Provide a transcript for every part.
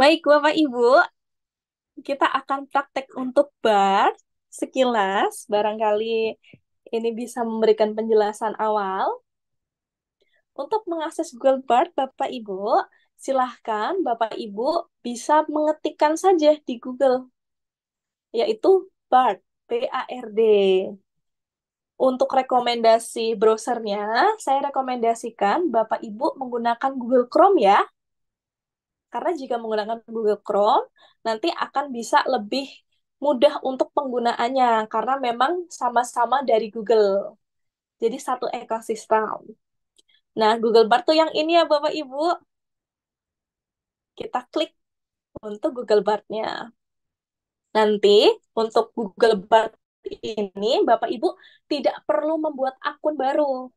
Baik, Bapak Ibu, kita akan praktek untuk bar sekilas. Barangkali ini bisa memberikan penjelasan awal. Untuk mengakses Google Bard, Bapak Ibu, silahkan Bapak Ibu bisa mengetikkan saja di Google, yaitu Bard, B-A-R-D. Untuk rekomendasi browsernya, saya rekomendasikan Bapak Ibu menggunakan Google Chrome ya. Karena jika menggunakan Google Chrome, nanti akan bisa lebih mudah untuk penggunaannya, karena memang sama-sama dari Google. Jadi satu ekosistem. Nah, Google Bard tuh yang ini ya Bapak Ibu. Kita klik untuk Google Bard-nya. Nanti untuk Google Bard ini, Bapak Ibu tidak perlu membuat akun baru.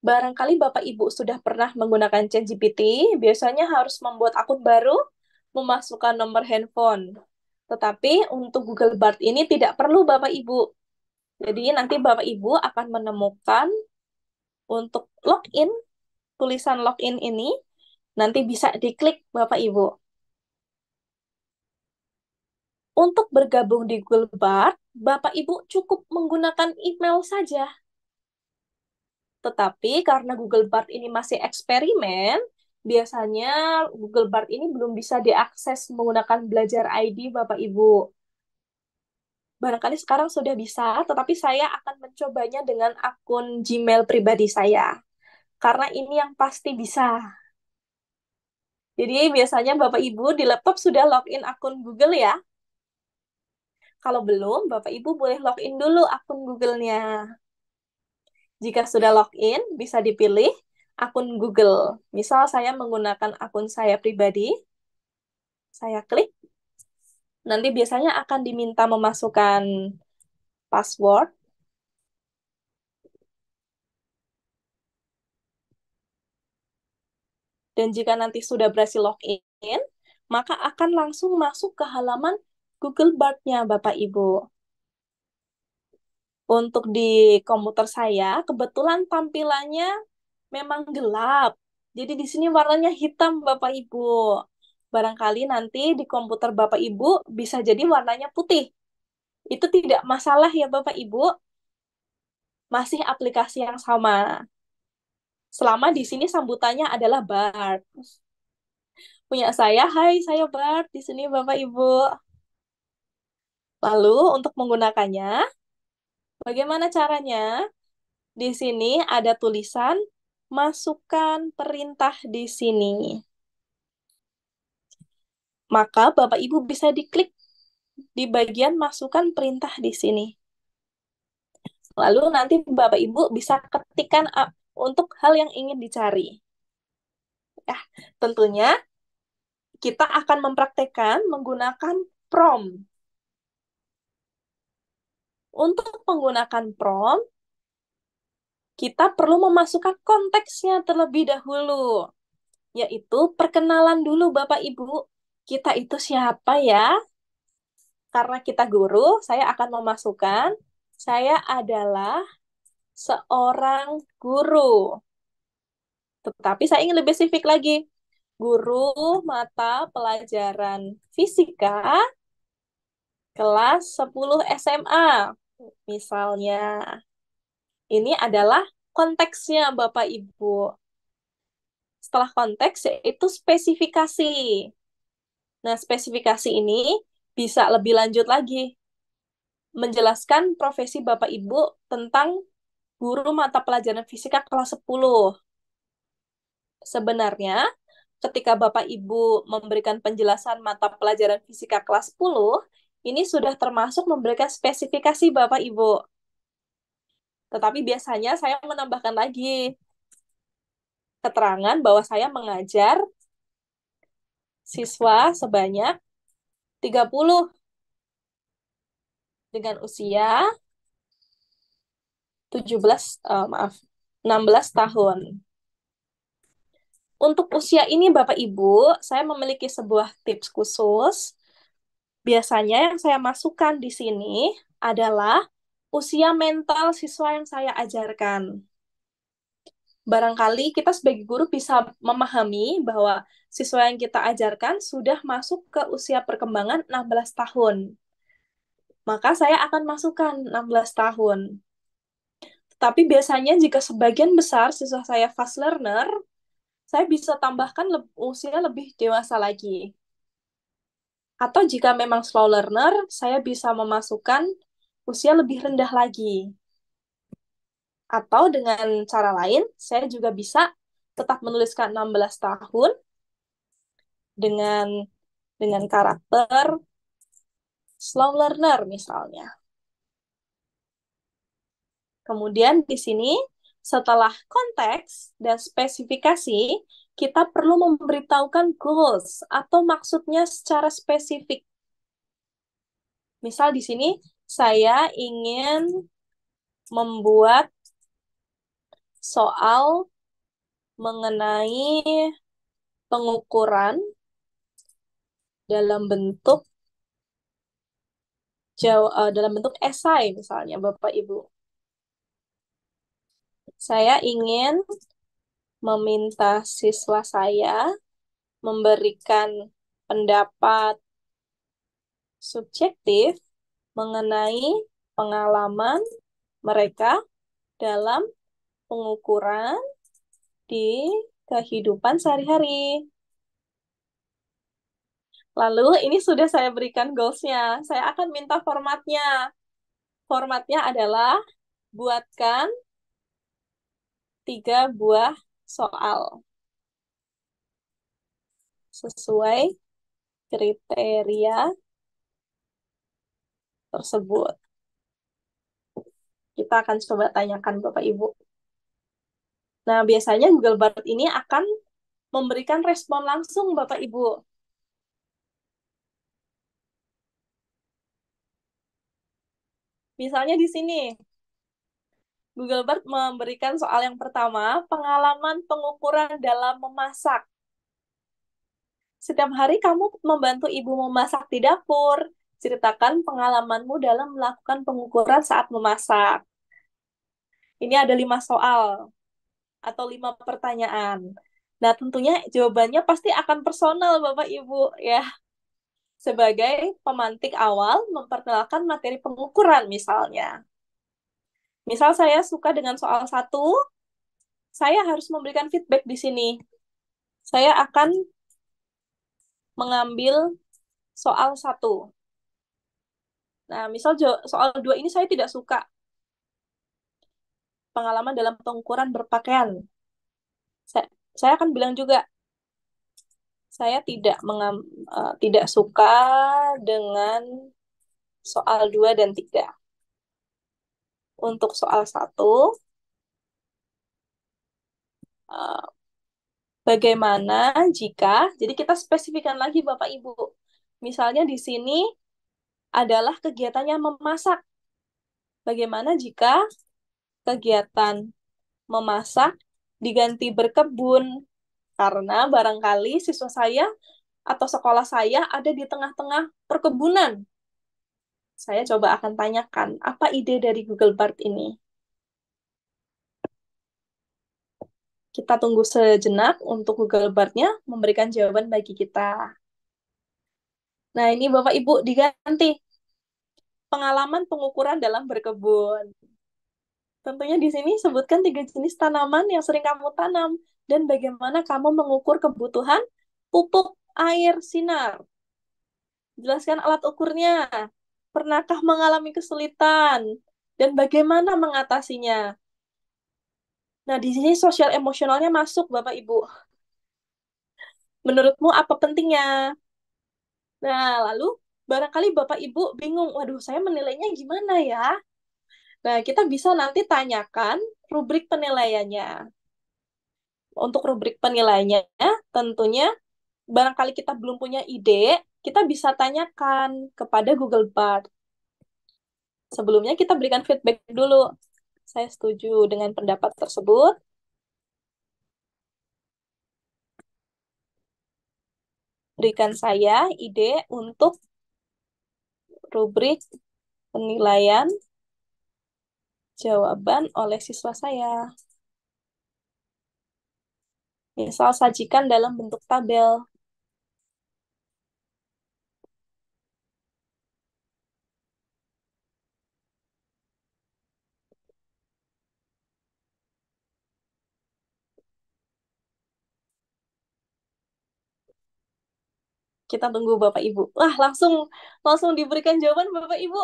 Barangkali Bapak Ibu sudah pernah menggunakan ChatGPT, biasanya harus membuat akun baru, memasukkan nomor handphone. Tetapi untuk Google Bard ini tidak perlu Bapak Ibu. Jadi nanti Bapak Ibu akan menemukan untuk login, tulisan login ini nanti bisa diklik Bapak Ibu. Untuk bergabung di Google Bard, Bapak Ibu cukup menggunakan email saja. Tetapi karena Google Bard ini masih eksperimen, biasanya Google Bard ini belum bisa diakses menggunakan Belajar ID Bapak Ibu. Barangkali sekarang sudah bisa, tetapi saya akan mencobanya dengan akun Gmail pribadi saya. Karena ini yang pasti bisa. Jadi biasanya Bapak Ibu di laptop sudah login akun Google ya. Kalau belum, Bapak Ibu boleh login dulu akun Google-nya. Jika sudah login, bisa dipilih akun Google. Misal saya menggunakan akun saya pribadi, saya klik. Nanti biasanya akan diminta memasukkan password. Dan jika nanti sudah berhasil login, maka akan langsung masuk ke halaman Google Bard-nya, Bapak Ibu. Untuk di komputer saya, kebetulan tampilannya memang gelap. Jadi di sini warnanya hitam, Bapak Ibu. Barangkali nanti di komputer Bapak Ibu bisa jadi warnanya putih. Itu tidak masalah ya Bapak Ibu, masih aplikasi yang sama. Selama di sini sambutannya adalah Bard. Punya saya, hai saya Bard, di sini Bapak Ibu. Lalu untuk menggunakannya, bagaimana caranya? Di sini ada tulisan masukkan perintah di sini. Maka Bapak Ibu bisa diklik di bagian masukkan perintah di sini. Lalu nanti Bapak Ibu bisa ketikkan untuk hal yang ingin dicari. Ya, tentunya kita akan mempraktekkan menggunakan prompt. Untuk menggunakan prompt, kita perlu memasukkan konteksnya terlebih dahulu, yaitu perkenalan dulu Bapak Ibu. Kita itu siapa ya? Karena kita guru, saya akan memasukkan, saya adalah seorang guru. Tetapi saya ingin lebih spesifik lagi. Guru mata pelajaran fisika kelas 10 SMA. Misalnya, ini adalah konteksnya Bapak Ibu. Setelah konteks yaitu spesifikasi. Nah, spesifikasi ini bisa lebih lanjut lagi menjelaskan profesi Bapak Ibu tentang guru mata pelajaran fisika kelas 10. Sebenarnya, ketika Bapak Ibu memberikan penjelasan mata pelajaran fisika kelas 10, ini sudah termasuk memberikan spesifikasi Bapak Ibu. Tetapi biasanya saya menambahkan lagi keterangan bahwa saya mengajar siswa sebanyak 30 dengan usia 17, maaf, 16 tahun. Untuk usia ini Bapak Ibu, saya memiliki sebuah tips khusus. Biasanya yang saya masukkan di sini adalah usia mental siswa yang saya ajarkan. Barangkali kita sebagai guru bisa memahami bahwa siswa yang kita ajarkan sudah masuk ke usia perkembangan 16 tahun. Maka saya akan masukkan 16 tahun. Tapi biasanya jika sebagian besar siswa saya fast learner, saya bisa tambahkan usia lebih dewasa lagi. Atau jika memang slow learner, saya bisa memasukkan usia lebih rendah lagi. Atau dengan cara lain, saya juga bisa tetap menuliskan 16 tahun dengan karakter slow learner misalnya. Kemudian di sini setelah konteks dan spesifikasi, kita perlu memberitahukan goals atau maksudnya secara spesifik. Misal di sini saya ingin membuat soal mengenai pengukuran dalam bentuk dalam bentuk esai misalnya Bapak Ibu. Saya ingin meminta siswa saya memberikan pendapat subjektif mengenai pengalaman mereka dalam pengukuran di kehidupan sehari-hari. Lalu ini sudah saya berikan goals-nya. Saya akan minta formatnya. Formatnya adalah buatkan 3 buah soal sesuai kriteria tersebut. Kita akan coba tanyakan Bapak Ibu. Nah, biasanya Google Bard ini akan memberikan respon langsung Bapak Ibu. Misalnya di sini, Google Bard memberikan soal yang pertama, pengalaman pengukuran dalam memasak. Setiap hari kamu membantu ibu memasak di dapur. Ceritakan pengalamanmu dalam melakukan pengukuran saat memasak. Ini ada 5 soal atau 5 pertanyaan. Nah, tentunya jawabannya pasti akan personal, Bapak Ibu, ya. Sebagai pemantik awal, memperkenalkan materi pengukuran, misalnya. Misal saya suka dengan soal 1, saya harus memberikan feedback di sini. Saya akan mengambil soal 1. Nah, misal soal 2 ini saya tidak suka. Pengalaman dalam pengukuran berpakaian. Saya, saya akan bilang juga, saya tidak suka dengan soal 2 dan 3. Untuk soal 1, eh, bagaimana jika, jadi kita spesifikkan lagi Bapak Ibu. Misalnya di sini adalah kegiatannya memasak. Bagaimana jika kegiatan memasak diganti berkebun? Karena barangkali siswa saya atau sekolah saya ada di tengah-tengah perkebunan. Saya coba akan tanyakan, apa ide dari Google Bard ini? Kita tunggu sejenak untuk Google Bard-nya memberikan jawaban bagi kita. Nah, ini Bapak Ibu diganti. Pengalaman pengukuran dalam berkebun. Tentunya di sini sebutkan 3 jenis tanaman yang sering kamu tanam dan bagaimana kamu mengukur kebutuhan pupuk, air, sinar. Jelaskan alat ukurnya. Pernahkah mengalami kesulitan dan bagaimana mengatasinya? Nah, di sini sosial emosionalnya masuk, Bapak Ibu. Menurutmu apa pentingnya? Nah, lalu barangkali Bapak Ibu bingung, waduh, saya menilainya gimana ya? Nah, kita bisa nanti tanyakan rubrik penilaiannya. Untuk rubrik penilaiannya, tentunya barangkali kita belum punya ide, kita bisa tanyakan kepada Google Bard. Sebelumnya kita berikan feedback dulu. Saya setuju dengan pendapat tersebut. Berikan saya ide untuk rubrik penilaian jawaban oleh siswa saya. Misal sajikan dalam bentuk tabel. Kita tunggu Bapak Ibu. Wah, langsung langsung diberikan jawaban Bapak Ibu.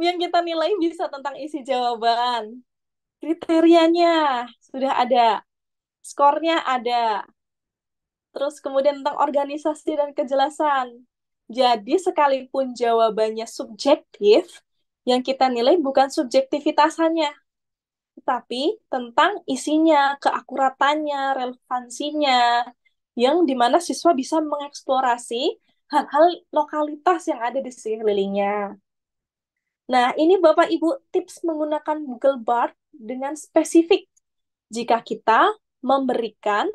Yang kita nilai bisa tentang isi jawaban. Kriterianya sudah ada, skornya ada. Terus kemudian tentang organisasi dan kejelasan. Jadi sekalipun jawabannya subjektif, yang kita nilai bukan subjektivitasannya, tapi tentang isinya, keakuratannya, relevansinya, yang dimana siswa bisa mengeksplorasi hal-hal lokalitas yang ada di sekelilingnya. Nah, ini Bapak Ibu tips menggunakan Google Bard dengan spesifik jika kita memberikan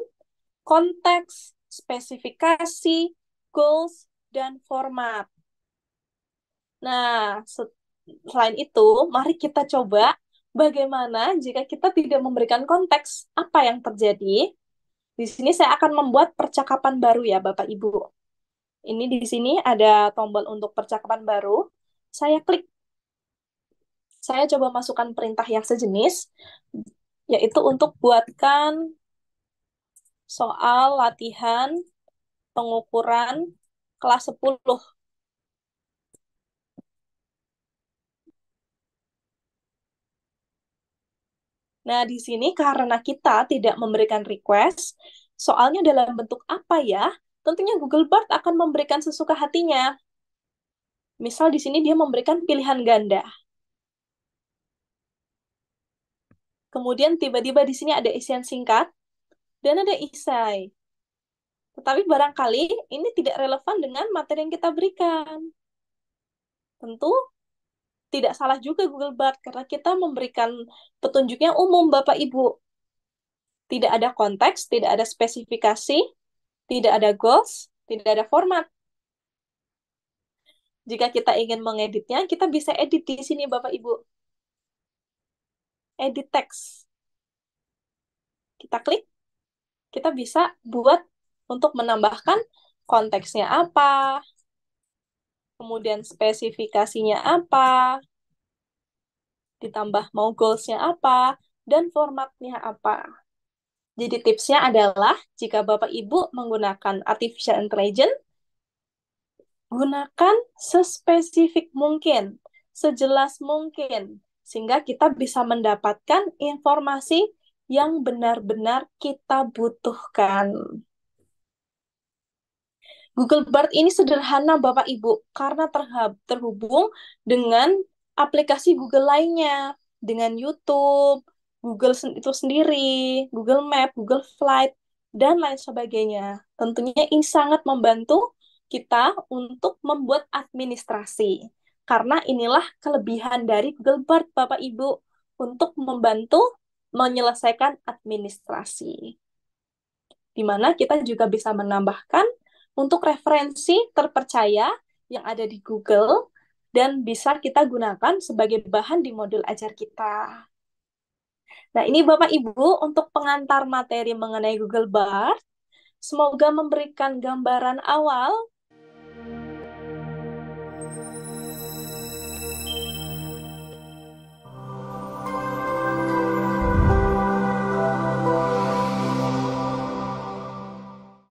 konteks, spesifikasi, goals, dan format. Nah, selain itu, mari kita coba bagaimana jika kita tidak memberikan konteks apa yang terjadi. Di sini saya akan membuat percakapan baru ya, Bapak Ibu. Ini di sini ada tombol untuk percakapan baru. Saya klik, saya coba masukkan perintah yang sejenis, yaitu untuk buatkan soal latihan pengukuran kelas 10. Nah, di sini karena kita tidak memberikan request, soalnya dalam bentuk apa ya? Tentunya Google Bard akan memberikan sesuka hatinya. Misal di sini dia memberikan pilihan ganda. Kemudian tiba-tiba di sini ada isian singkat dan ada esai. Tetapi barangkali ini tidak relevan dengan materi yang kita berikan. Tentu tidak salah juga Google Bard karena kita memberikan petunjuknya umum Bapak Ibu. Tidak ada konteks, tidak ada spesifikasi, tidak ada goals, tidak ada format. Jika kita ingin mengeditnya, kita bisa edit di sini Bapak Ibu. Edit text. Kita klik, kita bisa buat untuk menambahkan konteksnya apa, kemudian spesifikasinya apa, ditambah mau goals-nya apa, dan formatnya apa. Jadi tipsnya adalah jika Bapak Ibu menggunakan artificial intelligence, gunakan sespesifik mungkin, sejelas mungkin, sehingga kita bisa mendapatkan informasi yang benar-benar kita butuhkan. Google Bard ini sederhana Bapak Ibu karena terhubung dengan aplikasi Google lainnya, dengan YouTube, Google itu sendiri, Google Map, Google Flight, dan lain sebagainya. Tentunya ini sangat membantu kita untuk membuat administrasi. Karena inilah kelebihan dari Google Bard Bapak Ibu untuk membantu menyelesaikan administrasi, di mana kita juga bisa menambahkan untuk referensi terpercaya yang ada di Google dan bisa kita gunakan sebagai bahan di modul ajar kita. Nah, ini Bapak Ibu untuk pengantar materi mengenai Google Bard. Semoga memberikan gambaran awal